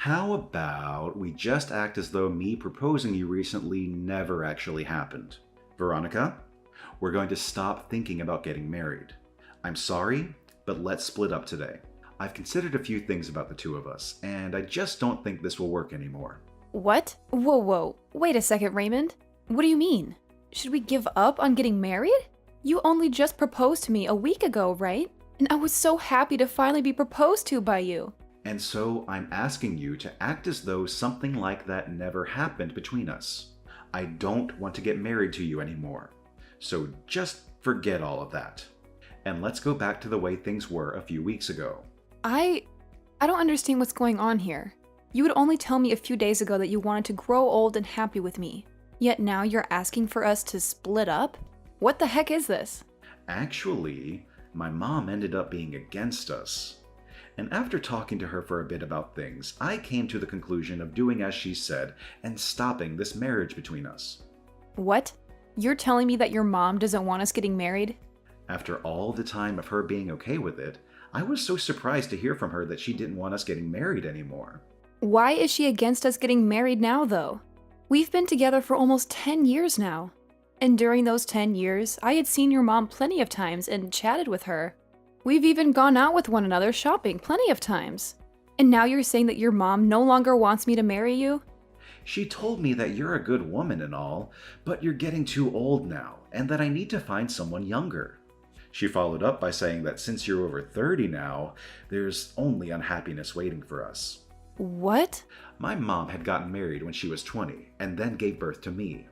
How about we just act as though me proposing you recently never actually happened? Veronica, we're going to stop thinking about getting married. I'm sorry, but let's split up today. I've considered a few things about the two of us, and I just don't think this will work anymore. What? Whoa. Wait a second, Raymond. What do you mean? Should we give up on getting married? You only just proposed to me a week ago, right? And I was so happy to finally be proposed to by you. And so I'm asking you to act as though something like that never happened between us. I don't want to get married to you anymore. So just forget all of that. And let's go back to the way things were a few weeks ago. I don't understand what's going on here. You would only tell me a few days ago that you wanted to grow old and happy with me. Yet now you're asking for us to split up? What the heck is this? Actually, my mom ended up being against us. And after talking to her for a bit about things, I came to the conclusion of doing as she said and stopping this marriage between us. What? You're telling me that your mom doesn't want us getting married? After all the time of her being okay with it, I was so surprised to hear from her that she didn't want us getting married anymore. Why is she against us getting married now, though? We've been together for almost 10 years now. And during those 10 years, I had seen your mom plenty of times and chatted with her. We've even gone out with one another shopping plenty of times. And now you're saying that your mom no longer wants me to marry you? She told me that you're a good woman and all, but you're getting too old now, and that I need to find someone younger. She followed up by saying that since you're over 30 now, there's only unhappiness waiting for us. What? My mom had gotten married when she was 20, and then gave birth to me.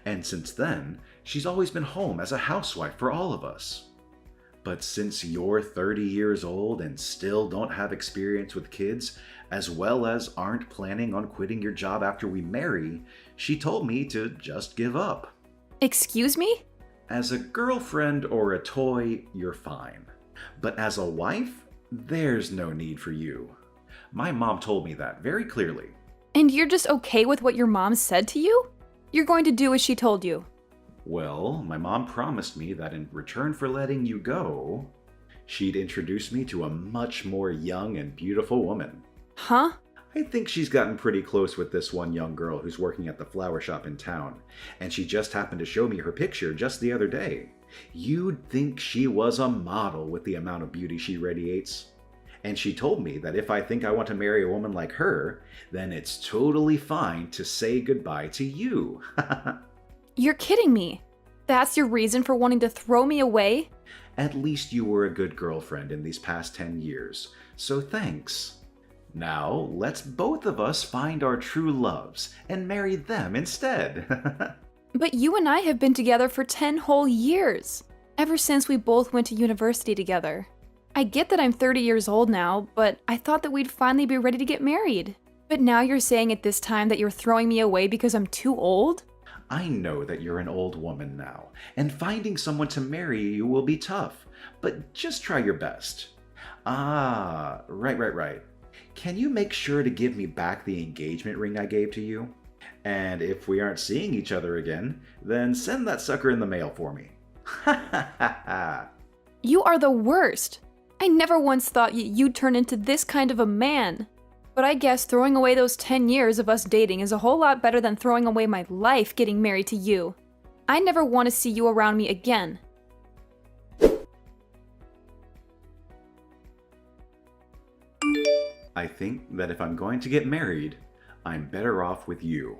And since then, she's always been home as a housewife for all of us. But since you're 30 years old and still don't have experience with kids, as well as aren't planning on quitting your job after we marry, she told me to just give up. Excuse me? As a girlfriend or a toy, you're fine. But as a wife, there's no need for you. My mom told me that very clearly. And you're just okay with what your mom said to you? You're going to do as she told you. Well, my mom promised me that in return for letting you go, she'd introduce me to a much more young and beautiful woman. Huh? I think she's gotten pretty close with this one young girl who's working at the flower shop in town, and she just happened to show me her picture just the other day. You'd think she was a model with the amount of beauty she radiates. And she told me that if I think I want to marry a woman like her, then it's totally fine to say goodbye to you. You're kidding me. That's your reason for wanting to throw me away? At least you were a good girlfriend in these past 10 years, so thanks. Now, let's both of us find our true loves and marry them instead. But you and I have been together for 10 whole years, ever since we both went to university together. I get that I'm 30 years old now, but I thought that we'd finally be ready to get married. But now you're saying at this time that you're throwing me away because I'm too old? I know that you're an old woman now, and finding someone to marry you will be tough, but just try your best. Ah, right. Can you make sure to give me back the engagement ring I gave to you? And if we aren't seeing each other again, then send that sucker in the mail for me. Ha ha ha ha. You are the worst. I never once thought you'd turn into this kind of a man. But I guess throwing away those 10 years of us dating is a whole lot better than throwing away my life getting married to you. I never want to see you around me again. I think that if I'm going to get married, I'm better off with you.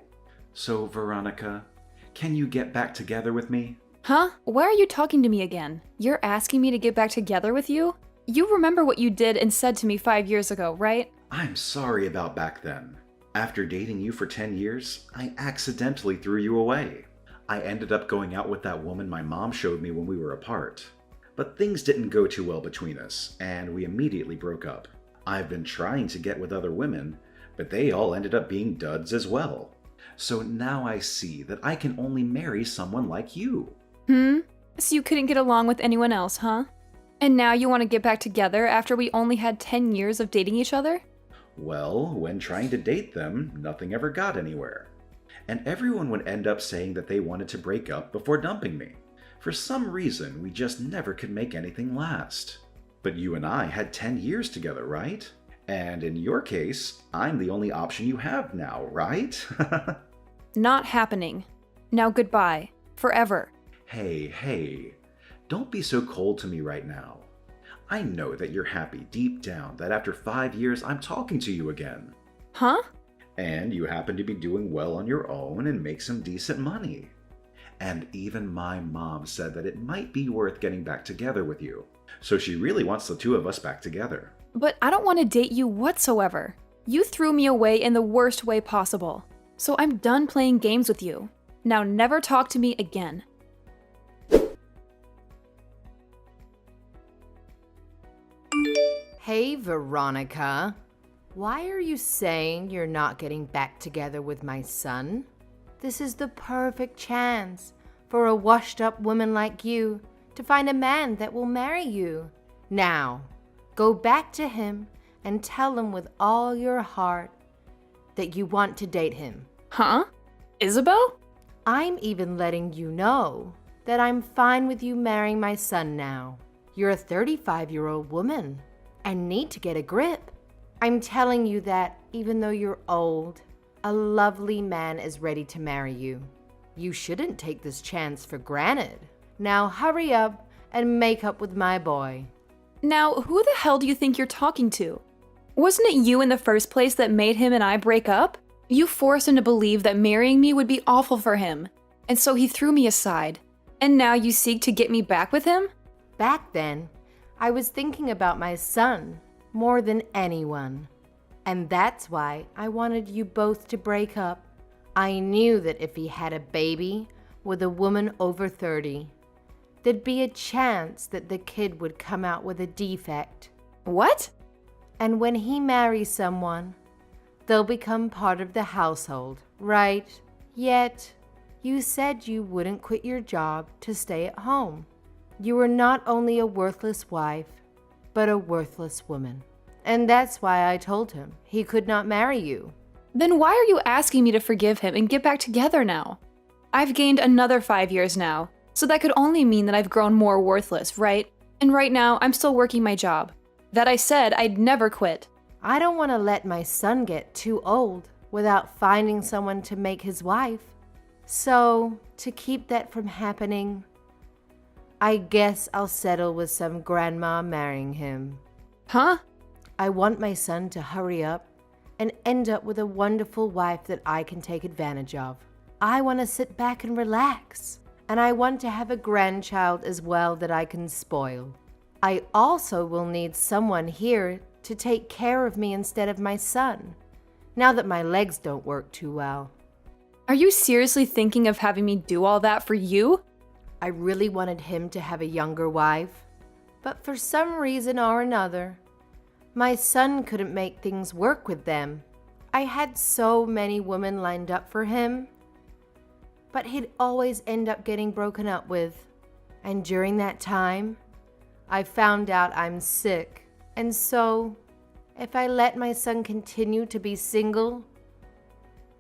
So, Veronica, can you get back together with me? Huh? Why are you talking to me again? You're asking me to get back together with you? You remember what you did and said to me 5 years ago, right? I'm sorry about back then. After dating you for 10 years, I accidentally threw you away. I ended up going out with that woman my mom showed me when we were apart. But things didn't go too well between us, and we immediately broke up. I've been trying to get with other women, but they all ended up being duds as well. So now I see that I can only marry someone like you. So you couldn't get along with anyone else, huh? And now you want to get back together after we only had 10 years of dating each other? Well, when trying to date them, nothing ever got anywhere. And everyone would end up saying that they wanted to break up before dumping me. For some reason, we just never could make anything last. But you and I had 10 years together, right? And in your case, I'm the only option you have now, right? Not happening. Now goodbye. Forever. Hey, don't be so cold to me right now. I know that you're happy deep down that after 5 years I'm talking to you again. Huh? And you happen to be doing well on your own and make some decent money. And even my mom said that it might be worth getting back together with you. So she really wants the two of us back together. But I don't want to date you whatsoever. You threw me away in the worst way possible. So I'm done playing games with you. Now never talk to me again. Hey, Veronica. Why are you saying you're not getting back together with my son? This is the perfect chance for a washed-up woman like you to find a man that will marry you. Now, go back to him and tell him with all your heart that you want to date him. Huh? Isabel? I'm even letting you know that I'm fine with you marrying my son now. You're a 35-year-old woman and need to get a grip. I'm telling you that even though you're old, a lovely man is ready to marry you. You shouldn't take this chance for granted. Now hurry up and make up with my boy. Now, who the hell do you think you're talking to? Wasn't it you in the first place that made him and I break up? You forced him to believe that marrying me would be awful for him, and so he threw me aside. And now you seek to get me back with him? Back then, I was thinking about my son more than anyone. And that's why I wanted you both to break up. I knew that if he had a baby with a woman over 30, there'd be a chance that the kid would come out with a defect. What? And when he marries someone, they'll become part of the household, right? Yet, you said you wouldn't quit your job to stay at home. You were not only a worthless wife, but a worthless woman. And that's why I told him he could not marry you. Then why are you asking me to forgive him and get back together now? I've gained another 5 years now, so that could only mean that I've grown more worthless, right? And right now, I'm still working my job. That I said I'd never quit. I don't want to let my son get too old without finding someone to make his wife. So, to keep that from happening, I guess I'll settle with some grandma marrying him. Huh? I want my son to hurry up and end up with a wonderful wife that I can take advantage of. I want to sit back and relax, and I want to have a grandchild as well that I can spoil. I also will need someone here to take care of me instead of my son, now that my legs don't work too well. Are you seriously thinking of having me do all that for you? I really wanted him to have a younger wife, but for some reason or another, my son couldn't make things work with them. I had so many women lined up for him, but he'd always end up getting broken up with. And during that time, I found out I'm sick. And so, if I let my son continue to be single,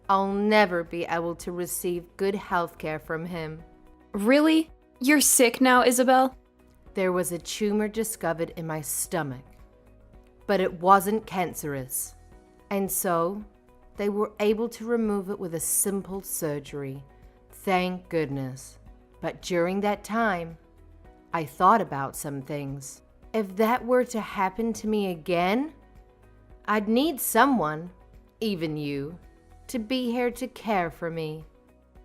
I'll never be able to receive good health care from him. Really? You're sick now, Isabel? There was a tumor discovered in my stomach, but it wasn't cancerous. And so, they were able to remove it with a simple surgery. Thank goodness. But during that time, I thought about some things. If that were to happen to me again, I'd need someone, even you, to be here to care for me.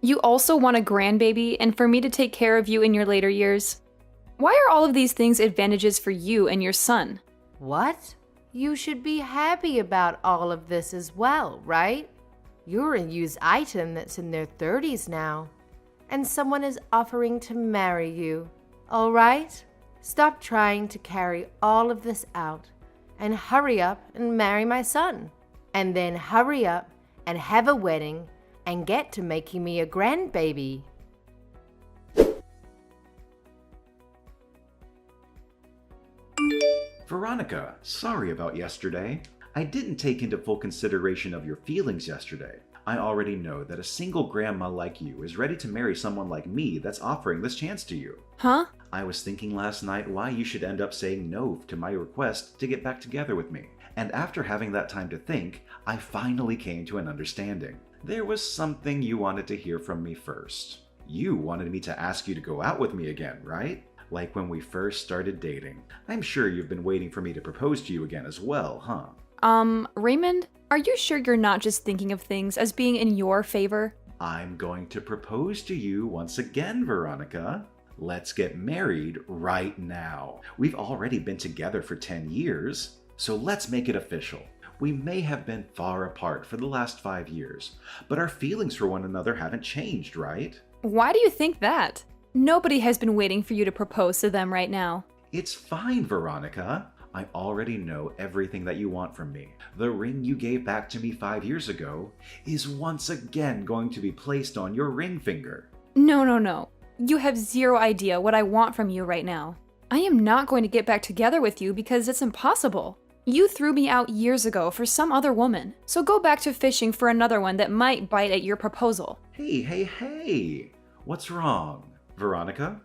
You also want a grandbaby and for me to take care of you in your later years? Why are all of these things advantages for you and your son? What? You should be happy about all of this as well, right? You're a used item that's in their 30s now, and someone is offering to marry you. All right? Stop trying to carry all of this out and hurry up and marry my son. And then hurry up and have a wedding and get to making me a grandbaby. Veronica, sorry about yesterday. I didn't take into full consideration of your feelings yesterday. I already know that a single grandma like you is ready to marry someone like me that's offering this chance to you. Huh? I was thinking last night why you should end up saying no to my request to get back together with me. And after having that time to think, I finally came to an understanding. There was something you wanted to hear from me first. You wanted me to ask you to go out with me again, right? Like when we first started dating. I'm sure you've been waiting for me to propose to you again as well, huh? Raymond, are you sure you're not just thinking of things as being in your favor? I'm going to propose to you once again, Veronica. Let's get married right now. We've already been together for 10 years, so let's make it official. We may have been far apart for the last 5 years, but our feelings for one another haven't changed, right? Why do you think that? Nobody has been waiting for you to propose to them right now. It's fine, Veronica. I already know everything that you want from me. The ring you gave back to me 5 years ago is once again going to be placed on your ring finger. No. You have zero idea what I want from you right now. I am not going to get back together with you because it's impossible. You threw me out years ago for some other woman, so go back to fishing for another one that might bite at your proposal. Hey. What's wrong, Veronica?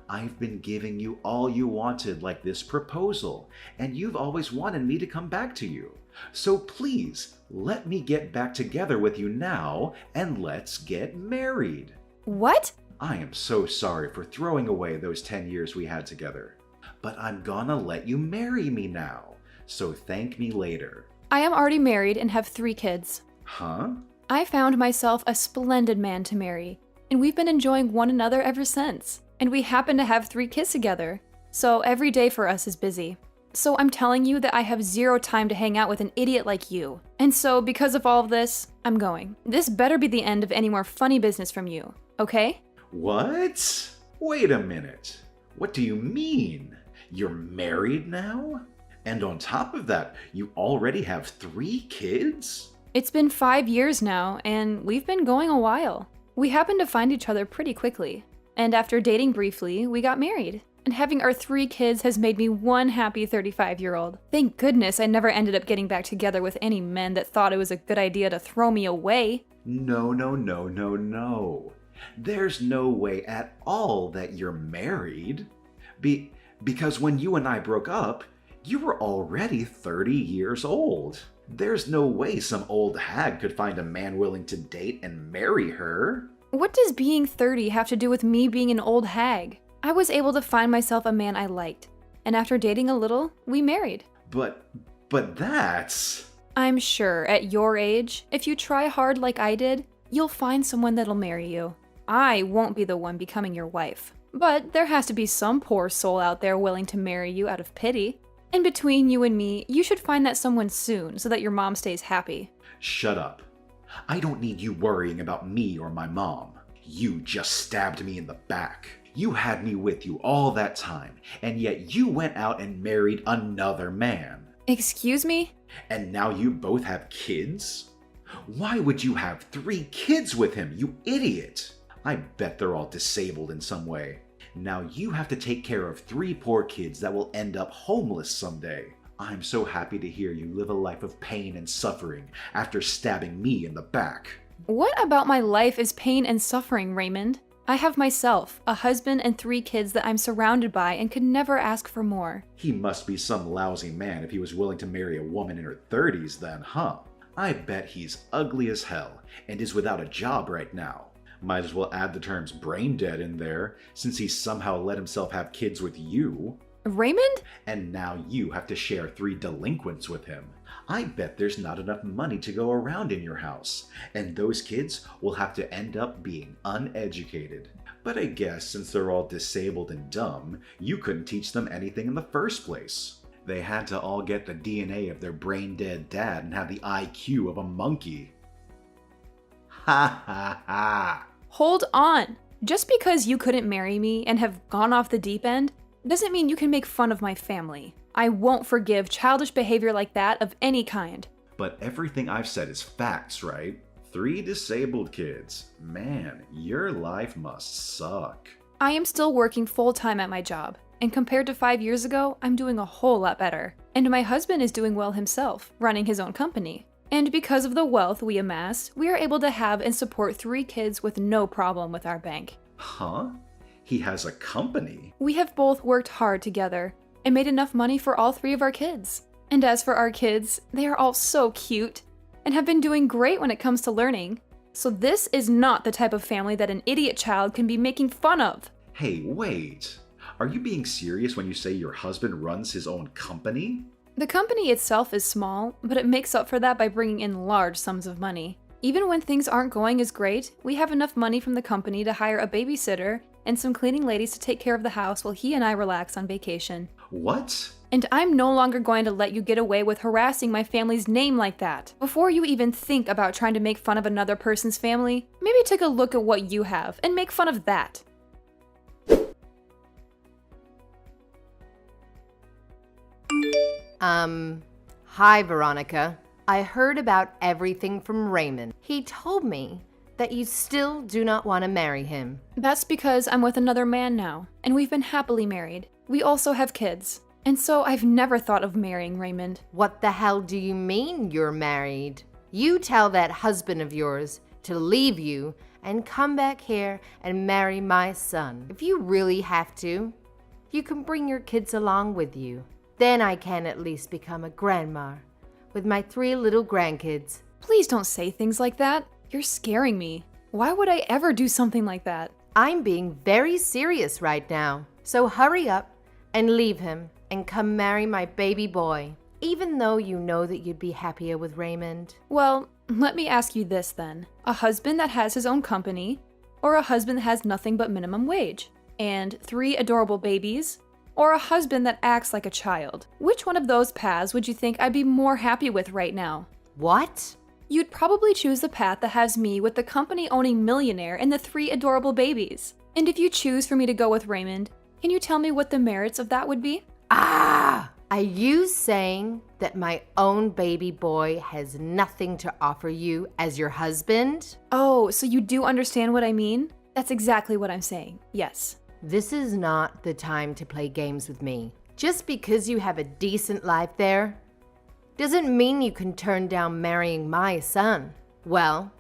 I've been giving you all you wanted, like this proposal, and you've always wanted me to come back to you. So please, let me get back together with you now, and let's get married. What? I am so sorry for throwing away those 10 years we had together, but I'm gonna let you marry me now, so thank me later. I am already married and have 3 kids. Huh? I found myself a splendid man to marry, and we've been enjoying one another ever since. And we happen to have 3 kids together, so every day for us is busy. So I'm telling you that I have zero time to hang out with an idiot like you. And so because of all of this, I'm going. This better be the end of any more funny business from you, okay? What? Wait a minute. What do you mean? You're married now? And on top of that, you already have 3 kids? It's been 5 years now, and we've been going a while. We happened to find each other pretty quickly. And after dating briefly, we got married. And having our 3 kids has made me one happy 35-year-old. Thank goodness I never ended up getting back together with any men that thought it was a good idea to throw me away. No. There's no way at all that you're married. Because when you and I broke up, you were already 30 years old. There's no way some old hag could find a man willing to date and marry her. What does being 30 have to do with me being an old hag? I was able to find myself a man I liked, and after dating a little, we married. But that's... I'm sure, at your age, if you try hard like I did, you'll find someone that'll marry you. I won't be the one becoming your wife. But there has to be some poor soul out there willing to marry you out of pity. And between you and me, you should find that someone soon so that your mom stays happy. Shut up. I don't need you worrying about me or my mom. You just stabbed me in the back. You had me with you all that time, and yet you went out and married another man. Excuse me? And now you both have kids? Why would you have 3 kids with him, you idiot? I bet they're all disabled in some way. Now you have to take care of 3 poor kids that will end up homeless someday. I'm so happy to hear you live a life of pain and suffering after stabbing me in the back. What about my life is pain and suffering, Raymond? I have myself, a husband, and 3 kids that I'm surrounded by and could never ask for more. He must be some lousy man if he was willing to marry a woman in her 30s then, huh? I bet he's ugly as hell and is without a job right now. Might as well add the terms brain dead in there, since he somehow let himself have kids with you. Raymond? And now you have to share 3 delinquents with him. I bet there's not enough money to go around in your house, and those kids will have to end up being uneducated. But I guess since they're all disabled and dumb, you couldn't teach them anything in the first place. They had to all get the DNA of their brain-dead dad and have the IQ of a monkey. Ha ha ha! Hold on! Just because you couldn't marry me and have gone off the deep end doesn't mean you can make fun of my family. I won't forgive childish behavior like that of any kind. But everything I've said is facts, right? 3 disabled kids. Man, your life must suck. I am still working full-time at my job, and compared to 5 years ago, I'm doing a whole lot better. And my husband is doing well himself, running his own company. And because of the wealth we amassed, we are able to have and support 3 kids with no problem with our bank. Huh? He has a company? We have both worked hard together and made enough money for all 3 of our kids. And as for our kids, they are all so cute and have been doing great when it comes to learning. So this is not the type of family that an idiot child can be making fun of. Hey, wait. Are you being serious when you say your husband runs his own company? The company itself is small, but it makes up for that by bringing in large sums of money. Even when things aren't going as great, we have enough money from the company to hire a babysitter and some cleaning ladies to take care of the house while he and I relax on vacation. What? And I'm no longer going to let you get away with harassing my family's name like that. Before you even think about trying to make fun of another person's family, maybe take a look at what you have and make fun of that. Hi, Veronica. I heard about everything from Raymond. He told me that you still do not want to marry him. That's because I'm with another man now, and we've been happily married. We also have kids. And so I've never thought of marrying Raymond. What the hell do you mean you're married? You tell that husband of yours to leave you and come back here and marry my son. If you really have to, you can bring your kids along with you. Then I can at least become a grandma with my 3 little grandkids. Please don't say things like that. You're scaring me. Why would I ever do something like that? I'm being very serious right now. So hurry up and leave him and come marry my baby boy, even though you know that you'd be happier with Raymond. Well, let me ask you this then. A husband that has his own company, or a husband that has nothing but minimum wage, and 3 adorable babies, or a husband that acts like a child? Which one of those paths would you think I'd be more happy with right now? What? You'd probably choose the path that has me with the company-owning millionaire and the 3 adorable babies. And if you choose for me to go with Raymond, can you tell me what the merits of that would be? Are you saying that my own baby boy has nothing to offer you as your husband? Oh, so you do understand what I mean? That's exactly what I'm saying, yes. This is not the time to play games with me. Just because you have a decent life there doesn't mean you can turn down marrying my son. Well,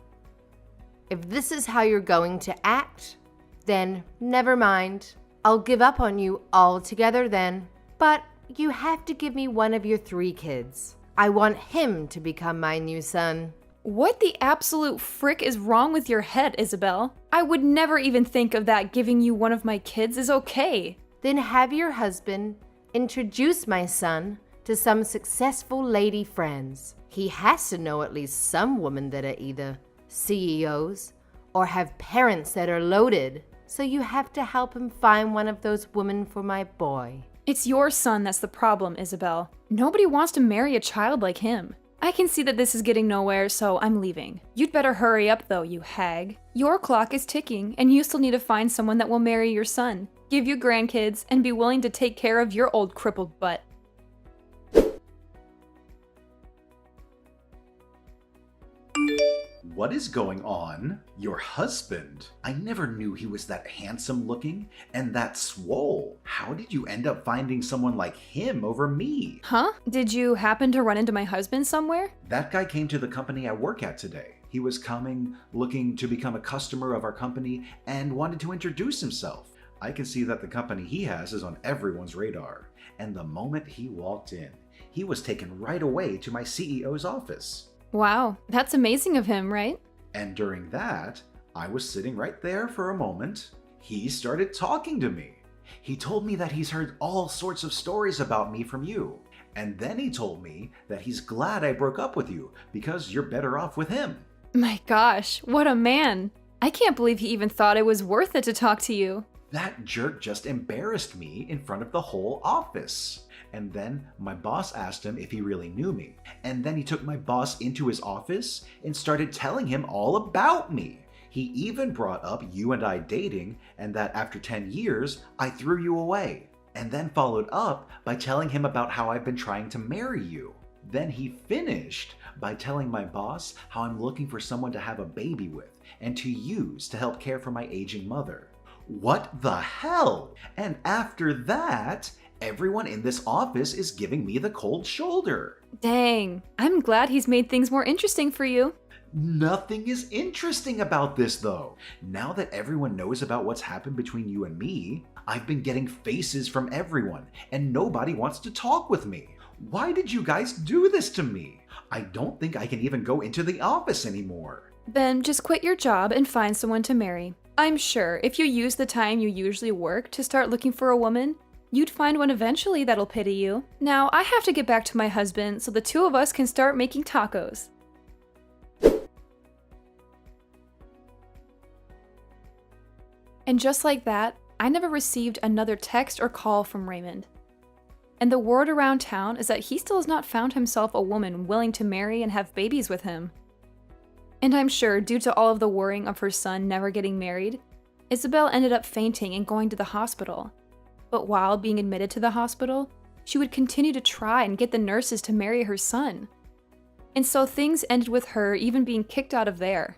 if this is how you're going to act, then never mind. I'll give up on you altogether then. But you have to give me one of your 3 kids. I want him to become my new son. What the absolute frick is wrong with your head, Isabel? I would never even think of that. Giving you one of my kids is okay. Then have your husband introduce my son to some successful lady friends. He has to know at least some women that are either CEOs or have parents that are loaded. So you have to help him find one of those women for my boy. It's your son that's the problem, Isabel. Nobody wants to marry a child like him. I can see that this is getting nowhere, so I'm leaving. You'd better hurry up though, you hag. Your clock is ticking, and you still need to find someone that will marry your son, give you grandkids, and be willing to take care of your old crippled butt. What is going on? Your husband? I never knew he was that handsome looking and that swole. How did you end up finding someone like him over me? Huh? Did you happen to run into my husband somewhere? That guy came to the company I work at today. He was coming, looking to become a customer of our company, and wanted to introduce himself. I can see that the company he has is on everyone's radar. And the moment he walked in, he was taken right away to my CEO's office. Wow, that's amazing of him, right? And during that, I was sitting right there for a moment. He started talking to me. He told me that he's heard all sorts of stories about me from you. And then he told me that he's glad I broke up with you because you're better off with him. My gosh, what a man. I can't believe he even thought it was worth it to talk to you. That jerk just embarrassed me in front of the whole office. And then my boss asked him if he really knew me. And then he took my boss into his office and started telling him all about me. He even brought up you and I dating and that after 10 years, I threw you away. And then followed up by telling him about how I've been trying to marry you. Then he finished by telling my boss how I'm looking for someone to have a baby with and to use to help care for my aging mother. What the hell? And after that, everyone in this office is giving me the cold shoulder. Dang, I'm glad he's made things more interesting for you. Nothing is interesting about this though. Now that everyone knows about what's happened between you and me, I've been getting faces from everyone and nobody wants to talk with me. Why did you guys do this to me? I don't think I can even go into the office anymore. Ben, just quit your job and find someone to marry. I'm sure if you use the time you usually work to start looking for a woman, you'd find one eventually that'll pity you. Now, I have to get back to my husband so the two of us can start making tacos. And just like that, I never received another text or call from Raymond. And the word around town is that he still has not found himself a woman willing to marry and have babies with him. And I'm sure, due to all of the worrying of her son never getting married, Isabel ended up fainting and going to the hospital. But while being admitted to the hospital, she would continue to try and get the nurses to marry her son. And so things ended with her even being kicked out of there.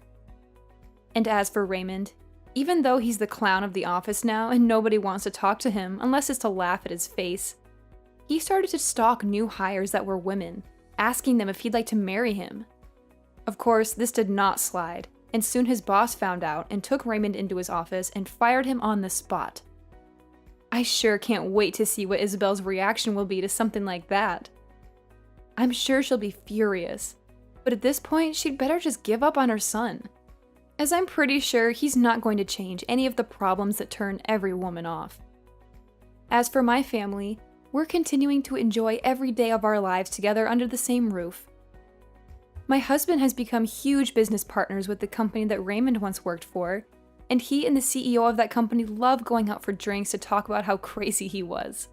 And as for Raymond, even though he's the clown of the office now and nobody wants to talk to him unless it's to laugh at his face, he started to stalk new hires that were women, asking them if he'd like to marry him. Of course, this did not slide, and soon his boss found out and took Raymond into his office and fired him on the spot. I sure can't wait to see what Isabel's reaction will be to something like that. I'm sure she'll be furious, but at this point, she'd better just give up on her son, as I'm pretty sure he's not going to change any of the problems that turn every woman off. As for my family, we're continuing to enjoy every day of our lives together under the same roof. My husband has become huge business partners with the company that Raymond once worked for, and he and the CEO of that company love going out for drinks to talk about how crazy he was.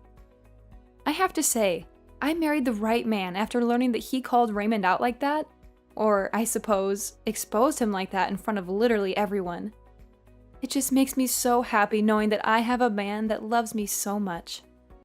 I have to say, I married the right man after learning that he called Raymond out like that, or, I suppose, exposed him like that in front of literally everyone. It just makes me so happy knowing that I have a man that loves me so much.